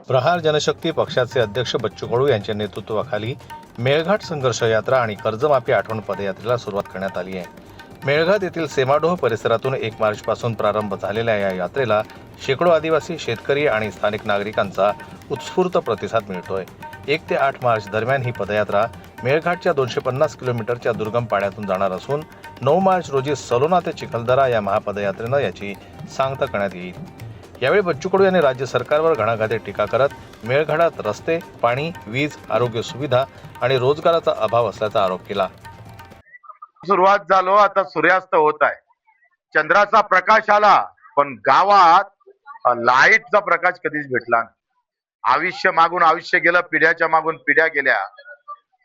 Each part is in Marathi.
प्रहार जनशक्ती पक्षाचे अध्यक्ष बच्चू कडू यांच्या नेतृत्वाखाली मेळघाट संघर्ष यात्रा आणि कर्जमाफी आठवण पदयात्रेला सुरुवात करण्यात आली आहे. मेळघाट येथील सेमाडोह परिसरातून 1 मार्चपासून प्रारंभ झालेल्या या यात्रेला शेकडो आदिवासी, शेतकरी आणि स्थानिक नागरिकांचा उत्स्फूर्त प्रतिसाद मिळतोय. 1 ते 8 मार्च दरम्यान ही पदयात्रा मेळघाटच्या 250 किलोमीटरच्या दुर्गम पाड्यातून जाणार असून 9 मार्च रोजी सलोना ते चिखलदरा या महापदयात्रेनं याची सांगता करण्यात येईल. यावेळी बच्चू कडू यांनी राज्य सरकारवर घणाघाती टीका करत मेळघाटात रस्ते, पाणी, वीज, आरोग्य सुविधा आणि रोजगाराचा अभाव असल्याचा आरोप केला. सुरुवात झालो, आता सूर्यास्त होत आहे. चंद्राचा प्रकाश आला, पण गावात लाईटचा प्रकाश कधीच भेटला नाही. आयुष्य मागून आयुष्य गेलं, पिढ्याच्या मागून पिढ्या गेल्या,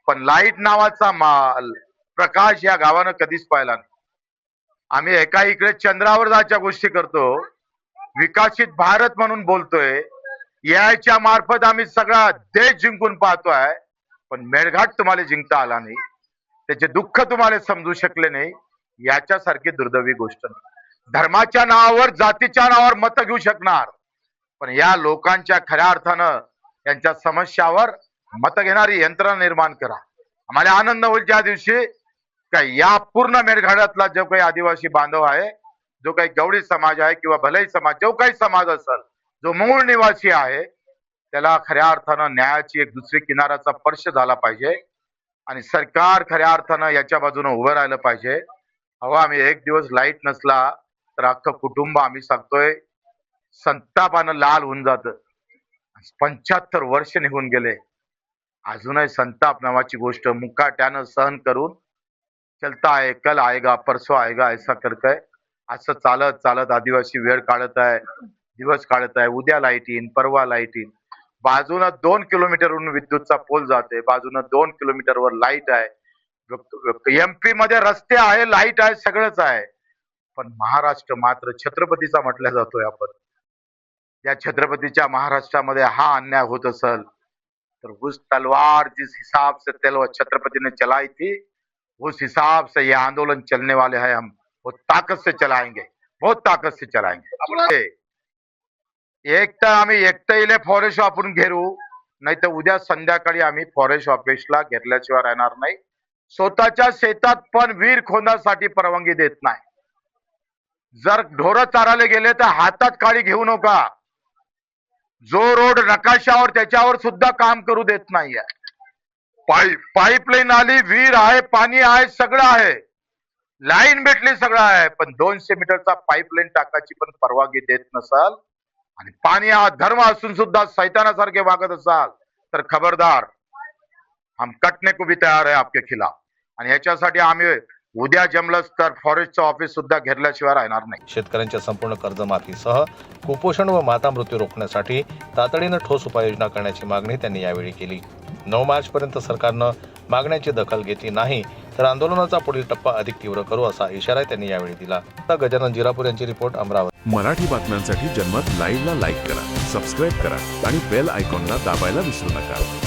पण लाईट नावाचा प्रकाश या गावानं कधीच पाहिला नाही. आम्ही एका इकडे चंद्रावर जायच्या गोष्टी करतो, विकसित भारत म्हणून बोलतोय, याच्या मार्फत आम्ही सगळा देश जिंकून पाहतोय, पण मेळघाट तुम्हाला जिंकता आला नाही, त्याचे दुःख तुम्हाला समजू शकले नाही. याच्यासारखी दुर्दैवी गोष्ट नाही. धर्माच्या नावावर, जातीच्या नावावर मत घेऊ शकणार, पण या लोकांच्या खऱ्या अर्थानं यांच्या समस्यावर मत घेणारी यंत्रणा निर्माण करा. आम्हाला आनंद होईल ज्या दिवशी काय या पूर्ण मेळघाटातला जो काही आदिवासी बांधव आहे, जो काही गवळी समाज आहे किंवा भलाई समाज, जो काही समाज असेल, जो मूळ निवासी आहे, त्याला खऱ्या अर्थानं न्यायाची एक दुसरी किनाराचा स्पर्श झाला पाहिजे आणि सरकार खऱ्या अर्थानं याच्या बाजूने उभं राहिलं पाहिजे. आम्ही एक दिवस लाईट नसला तर अख्खं कुटुंब आम्ही सांगतोय संतापानं लाल होऊन जात. 75 वर्ष निघून गेले, अजूनही संताप नावाची गोष्ट मुकाट्यानं सहन करून चलता है, कल आएगा, परसों आएगा ऐसा करताय. असं चालत चालत आदिवासी वेळ काढत आहे, दिवस काढत आहे. उद्या लाईट येईन, परवा लाईट येईन. बाजूनं 2 किलोमीटरवरून विद्युतचा पोल जाते, बाजूनं 2 किलोमीटरवर लाईट आहे. MP मध्ये रस्ते आहे, लाईट आहे, सगळंच आहे, पण महाराष्ट्र मात्र छत्रपतीचा म्हटल्या जातोय. आपण या छत्रपतीच्या महाराष्ट्रामध्ये हा अन्याय होत असेल तर उस तलवार जिस हिसाब से छत्रपति ने चलाई थी, उस हिसाब से ये आंदोलन चलने वाले हैं. हम वो ताकत से चलाएंगे, बहुत ताकत से चलाएंगे. एक तर आम्ही एकटं फॉरेस्ट आपण घेरू, नाही तर उद्या संध्याकाळी आम्ही फॉरेस्ट ऑफिसला घेतल्याशिवाय राहणार नाही. स्वतःच्या शेतात पण विहीर खोदण्यासाठी परवानगी देत नाही. जर ढोरं चारायला गेले तर हातात काळी घेऊ नका. जो रोड नकाशावर त्याच्यावर सुद्धा काम करू देत नाहीये. पाईपलाईन आली, विहीर आहे, पाणी आहे, सगळं आहे, लाईन भेटली, सगळं आहे, पण 200 मीटरचा पाईपलाईन टाकायची पण परवानगी देत नसाल आणि पाणी हा धर्म असून सुद्धा सैतानासारखे वागत असाल तर खबरदार, हम कटने को भी तयार आहे आपके खिलाफ. आणि याच्यासाठी आम्ही उद्या जमलंच तर फॉरेस्टचं ऑफिस सुद्धा घेरल्याशिवाय राहणार नाही. शेतकऱ्यांच्या संपूर्ण कर्जमाफीसह कुपोषण व माता मृत्यू रोखण्यासाठी तातडीनं ठोस उपाययोजना करण्याची मागणी त्यांनी यावेळी केली. 9 मार्चपर्यंत सरकारनं मागण्यांची दखल घेतली नाही तर आंदोलनाचा पुढील टप्पा अधिक तीव्र करू असा इशारा त्यांनी यावेळी दिला. गजानन जिरापूर यांची रिपोर्ट, अमरावती. मराठी बातम्यांसाठी जनमत लाईव्हला लाईक करा, सबस्क्राईब करा आणि बेल आयकॉनला दाबायला विसरू नका.